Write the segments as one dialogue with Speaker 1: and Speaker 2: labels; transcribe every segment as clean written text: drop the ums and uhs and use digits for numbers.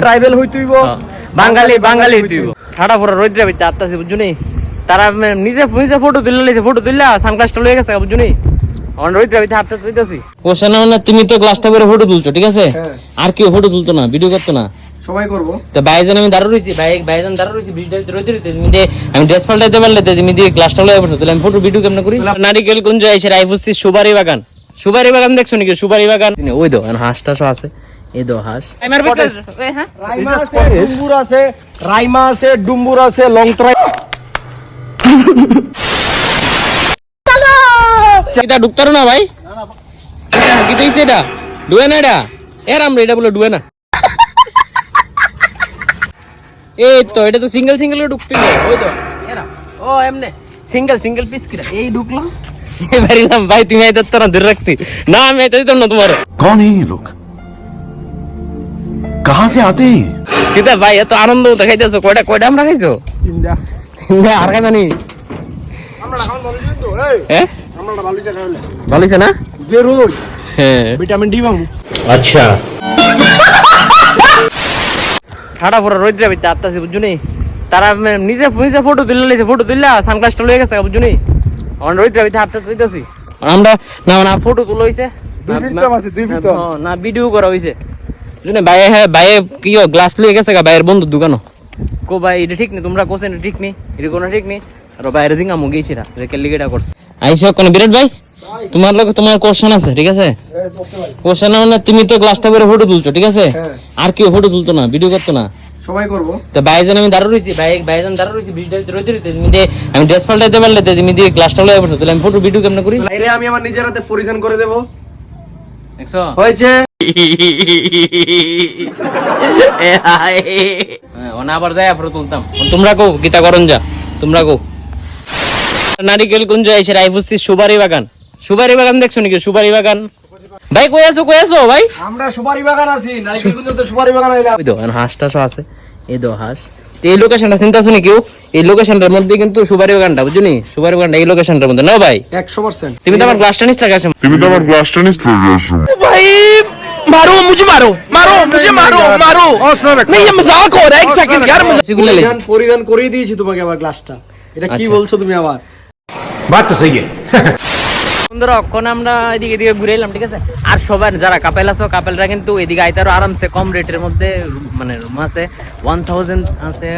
Speaker 1: tribal হইতুইব
Speaker 2: বাঙালি হইতুইব ঠাডা পুরো রইদ্রে বিতে আত্তাছি বুঝুনি তারা নিজে ফটো তুললা সানগ্লাসটা লয়ে গেছে বুঝুনি অন রইদ্রে বিতে আত্তা তুইতাছি কোশ্চেন না তুমি তো গ্লাসটা করে ফটো তুলছো ঠিক আছে আর কেউ ফটো তুলতো না ভিডিও করতো না
Speaker 1: সবাই করব
Speaker 2: তো ভাইজান আমি দাঁড়া রইছি ভাইজান দাঁড়া রইছি ভিডিও রইতে তুমি দে আমি ড্রেস পাল্টাইতে পারলে তুমি দিয়ে গ্লাসটা লয়ে পড়ছো তাহলে আমি ফটো ভিডিও কেমনে করি নারিকেল কুঞ্জ এসে রাইফুসি সুবারি বাগান দেখছো নাকি সুবারি বাগান ওই দো হাঁসটা আছে এই দো হাঁস
Speaker 1: রাইমা আছে ডুম্বুর আছে লংত্রাই
Speaker 2: এটা ঢুকতারো না ভাই কি কইছে এটা ডুবে না এটা আমরা এটা বলে ডুবে না এই তো এটা তো সিঙ্গেল ঢুকতে ওই তো এরা ও এমনে সিঙ্গেল পিস কিরা এই ঢুকলাম এবারিলাম ভাই তুমি এটা তো না ধরে রাখছি না আমি এটা দিতাম না তোমার
Speaker 3: कौन है ये लोग कहां से आते हैं
Speaker 2: কিতা ভাই এত আনন্দ দেখাইতেছো কয়টা আমরা খাইছো তিনটা আর খাই জানি
Speaker 1: আমরা খাওন ভালো তো এই
Speaker 2: হ্যাঁ
Speaker 1: আমরা ভালো চা খাইলে
Speaker 2: ভালো আছে না
Speaker 1: জরুর
Speaker 2: হ্যাঁ
Speaker 1: ভিটামিন ডি পাবো
Speaker 2: আচ্ছা ঠাডা পুরো রইদ্রে বিতে আত্তাছি বুঝুনি তারা নিজে ফটো তুললা সানগ্লাসটা লয়ে গেছে বুঝুনি অন রইদ্রে বিতে আত্তা তুইতাছি আমরা না ফটো তুলো হইছে
Speaker 1: দুই ফিট
Speaker 2: না ভিডিও করা হইছে বুঝুনি ভাই কি গ্লাস লয়ে গেছে ভাইয়ের বন্ধু দোকানো কো ভাই এটা ঠিক নেই তোমরা কোসেন ঠিক নেই এটা কোনো ঠিক নেই আর বাইরে জিঙ্গা মুগেছিরা কেলিগেটা করছে আইসো কোন বিরাট ভাই তোমার লোক তোমার কোশ্চেন আছে ঠিক আছে কোশ্চেন মানে তুমি তো গ্লাসটা করে ফটো তুলছো ঠিক আছে আর কেউ ফটো তুলতো না ভিডিও করতো না
Speaker 1: সবাই করব
Speaker 2: তো ভাইজান আমি দাঁড়া রইছি ভাইজান দাঁড়া রইছি ভিডিও রইতে তুমি দে আমি ড্রেস পাল্টাইতে পারলে তুমি দিয়ে গ্লাসটা লয়ে পড়ছো তাহলে আমি ফটো ভিডিও কেমনে করি
Speaker 1: বাইরে আমি আমার নিজের হাতে পরিধান করে দেব
Speaker 2: দেখছো
Speaker 1: হয়েছে
Speaker 2: ওনা আবার যাই ফটো তুলতাম তোমরা কো গীতা করন যা তোমরা কো নারিকেল কুঞ্জ এসে রাইফুসি সুবারি বাগান দেখছো নাকি সুবারি বাগান ভাই কই আছো ভাই
Speaker 1: আমরা সুপারি বাগান আছি নারিকেল কুঞ্জতে সুপারি বাগান আইলা
Speaker 2: ওই দো হাঁসটা আছে এই দো হাঁস তো এই লোকেশনটা চিন্তা শুনি কেউ এই লোকেশনটার মধ্যে কিন্তু সুবারি বাগানটা বুঝুনি সুবারি বাগানটা এই লোকেশনটার মধ্যে না ভাই
Speaker 1: 100%
Speaker 2: তুমি তো আমার গ্লাসটা নিস টাকা
Speaker 4: भाई मुझे मारो नहीं ये मजाक हो रहा है एक सेकंड यार
Speaker 1: পরিধান করে দিয়েছি তোমাকে আবার গ্লাসটা এটা কি বলছো তুমি আবার
Speaker 3: बात तो सही है
Speaker 2: বন্ধুরা এখন আমরা এদিকে ঘুরে এলাম ঠিক আছে আর সবার যারা কাপেল আছো কাপেলরা কিন্তু এদিকে আইতারও আরামসে কম রেটের মধ্যে মানে রুম আছে 1000 আছে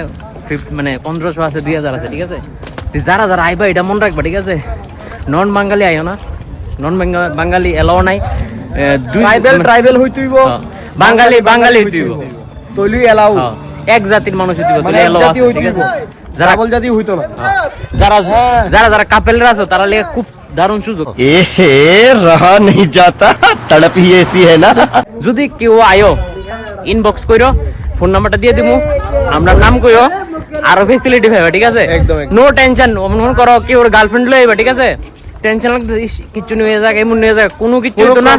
Speaker 2: 50 মানে 1500 আছে 2000 আছে ঠিক আছে যারা আইবা এটা মনে রাখবা ঠিক আছে নন বাঙালি আইও না নন বাঙালি এলাও নাই
Speaker 1: ট্রাইবেল হইতুইব
Speaker 2: বাঙালি হইতুইব
Speaker 1: তৈলি এলাও
Speaker 2: এক জাতির মানুষ হইতুইব তাহলে এলাও আছে ঠিক আছে
Speaker 1: যারা বল জাতি হইতো না
Speaker 2: যারা কাপেলরা আছো তারা লেগে খুব দারুণ সুযোগ
Speaker 3: रहा नहीं जाता तड़प ही ऐसी है ना
Speaker 2: যদি কেউ আয়ো ইনবক্স কইরো ফোন নাম্বারটা দিয়ে দিমু আমরা নাম কইও আরো ফ্যাসিলিটি পাবে ঠিক আছে নো টেনশন মন করো কি ওর গার্লফ্রেন্ড লইবা ঠিক আছে টেনশন লাগতে কিছু নিয়ে যাক এমন নিয়ে যাক কোনো কিছু তো না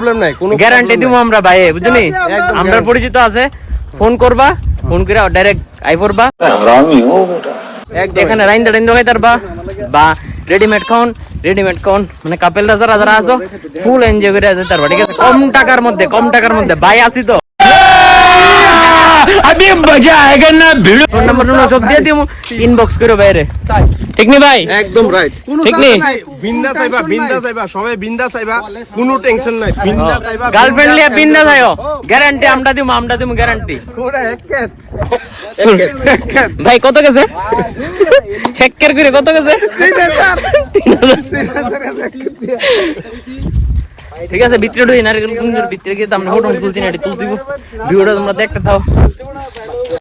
Speaker 2: গ্যারান্টি দিমু আমরা ভাই বুঝুনি আমরা পরিচিত আছে ফোন করবা ফোন করে ডাইরেক্ট আই পড়বা হারামি ও বেটা এখানে রাইন্দা খাইতারবা বা রেডিমেড খাউন মানে কাপেলরা যারা আছো ফুল এনজয় করে যেতে পারবা ঠিক আছে কম টাকার মধ্যে ভাই আসি তো
Speaker 4: अभी मजा आएगा ना भिड़ो
Speaker 2: ফোন নাম্বার সব দিয়ে দিমু ইনবক্স করো বাইরে ঠিক নি ভাই
Speaker 1: একদম রাইট
Speaker 2: ঠিক নি
Speaker 1: বিন্দা চাইবা সবাই বিন্দা চাইবা কোনো টেনশন নাই বিন্দা চাইবা
Speaker 2: গার্লফ্রেন্ড লিয়া বিন্দা চাইও গ্যারান্টি আমরা দিমু গ্যারান্টি
Speaker 1: কোড়া এককেত
Speaker 2: ভাই কত গেছে হেক্কের করে কত গেছে 3000 ঠিক আছে ভিতরে ঢুই নারিকেল কুঞ্জের ভিতরে গিয়ে আমরা ফটো তুলছি না এটা তুলতে ভিডিওটা তোমরা দেখতে থাও